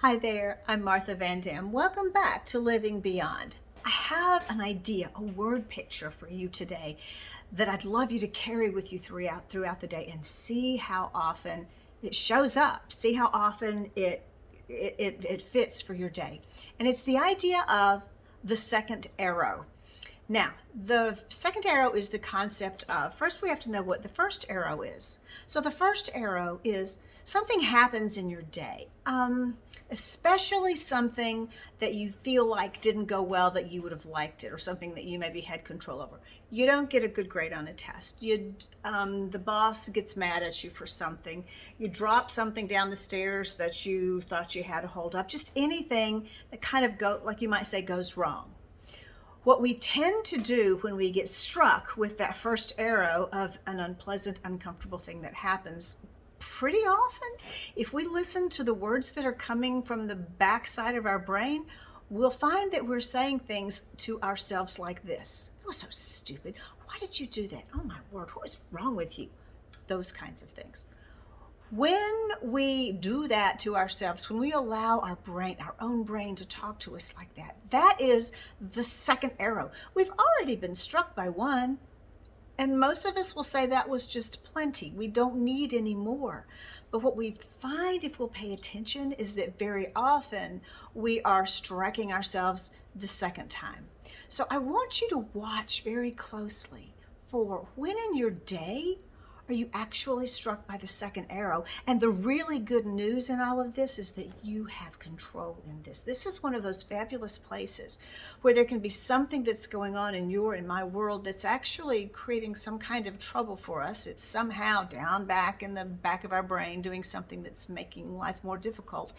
Hi there, I'm Martha Van Dam. Welcome back to Living Beyond. I have an idea, a word picture for you today that I'd love you to carry with you throughout the day and see how often it shows up. See how often it fits for your day. And it's the idea of the second arrow. Now, the second arrow is the concept of, first we have to know what the first arrow is. So the first arrow is something happens in your day, especially something that you feel like didn't go well, that you would have liked it, or something that you maybe had control over. You don't get a good grade on a test. The boss gets mad at you for something. You drop something down the stairs that you thought you had a hold of. Just anything that kind of like you might say, goes wrong. What we tend to do when we get struck with that first arrow of an unpleasant, uncomfortable thing that happens pretty often, if we listen to the words that are coming from the backside of our brain, we'll find that we're saying things to ourselves like this. That was so stupid. Why did you do that? Oh my word, what is wrong with you? Those kinds of things. When we do that to ourselves, when we allow our brain, our own brain, to talk to us like that, that is the second arrow. We've already been struck by one, and most of us will say that was just plenty. We don't need any more. But what we find, if we'll pay attention, is that very often we are striking ourselves the second time. So I want you to watch very closely for when in your day are you actually struck by the second arrow? And the really good news in all of this is that you have control in this. This is one of those fabulous places where there can be something that's going on in your and my world that's actually creating some kind of trouble for us. It's somehow down back in the back of our brain doing something that's making life more difficult.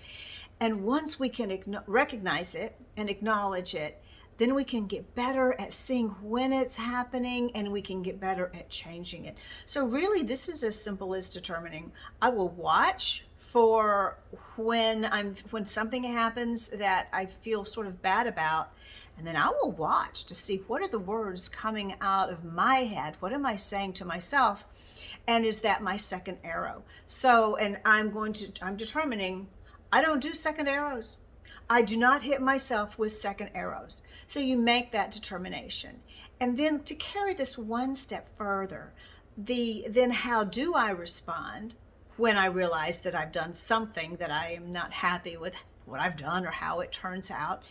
And once we can recognize it and acknowledge it, then we can get better at seeing when it's happening, and we can get better at changing it. So really, this is as simple as determining, I will watch for when something happens that I feel sort of bad about, and then I will watch to see what are the words coming out of my head. What am I saying to myself? And is that my second arrow? So, and I'm determining, I don't do second arrows. I do not hit myself with second arrows. So you make that determination. And then to carry this one step further, then how do I respond when I realize that I've done something that I am not happy with what I've done or how it turns out?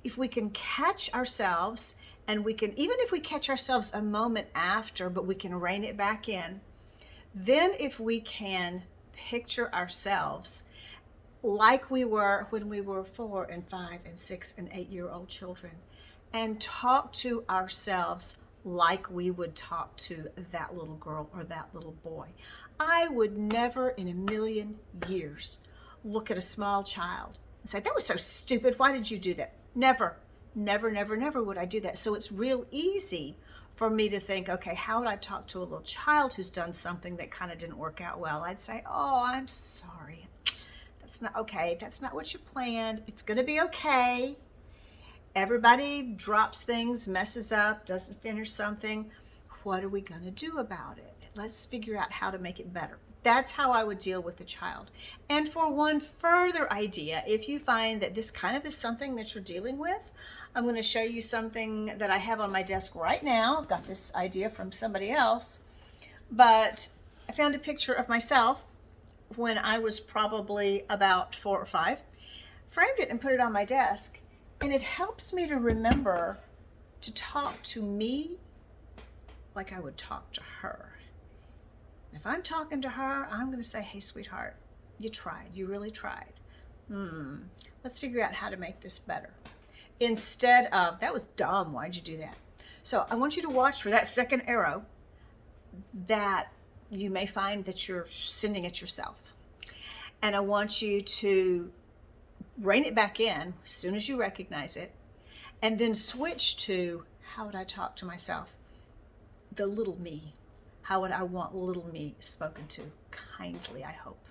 If we can catch ourselves, and we can, even if we catch ourselves a moment after, but we can rein it back in, then if we can picture ourselves like we were when we were 4 and 5 and 6 and 8-year-old children, and talk to ourselves like we would talk to that little girl or that little boy. I would never in a million years look at a small child and say, that was so stupid, why did you do that? Never, never, never, never would I do that. So it's real easy for me to think, okay, how would I talk to a little child who's done something that kind of didn't work out well? I'd say, oh, I'm sorry. That's not okay. That's not what you planned. It's going to be okay. Everybody drops things, messes up, doesn't finish something. What are we going to do about it? Let's figure out how to make it better. That's how I would deal with the child. And for one further idea, if you find that this kind of is something that you're dealing with, I'm going to show you something that I have on my desk right now. I've got this idea from somebody else, but I found a picture of myself when I was probably about 4 or 5, framed it and put it on my desk. And it helps me to remember to talk to me like I would talk to her. If I'm talking to her, I'm going to say, hey, sweetheart, you tried. You really tried. Let's figure out how to make this better. Instead of, that was dumb. Why'd you do that? So I want you to watch for that second arrow that you may find that you're sending at yourself. And I want you to rein it back in as soon as you recognize it, and then switch to, how would I talk to myself? The little me. How would I want little me spoken to? Kindly, I hope.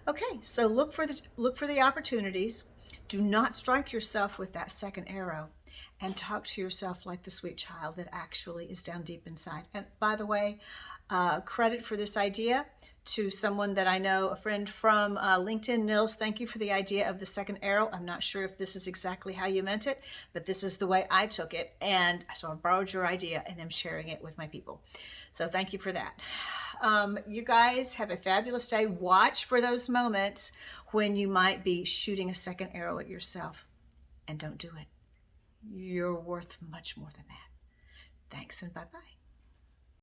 Okay, so look for the opportunities. Do not strike yourself with that second arrow, and talk to yourself like the sweet child that actually is down deep inside. And by the way, credit for this idea to someone that I know, a friend from LinkedIn. Nils, thank you for the idea of the second arrow. I'm not sure if this is exactly how you meant it, but this is the way I took it. And so I borrowed your idea and I'm sharing it with my people. So thank you for that. You guys have a fabulous day. Watch for those moments when you might be shooting a second arrow at yourself, and don't do it. You're worth much more than that. Thanks and bye-bye.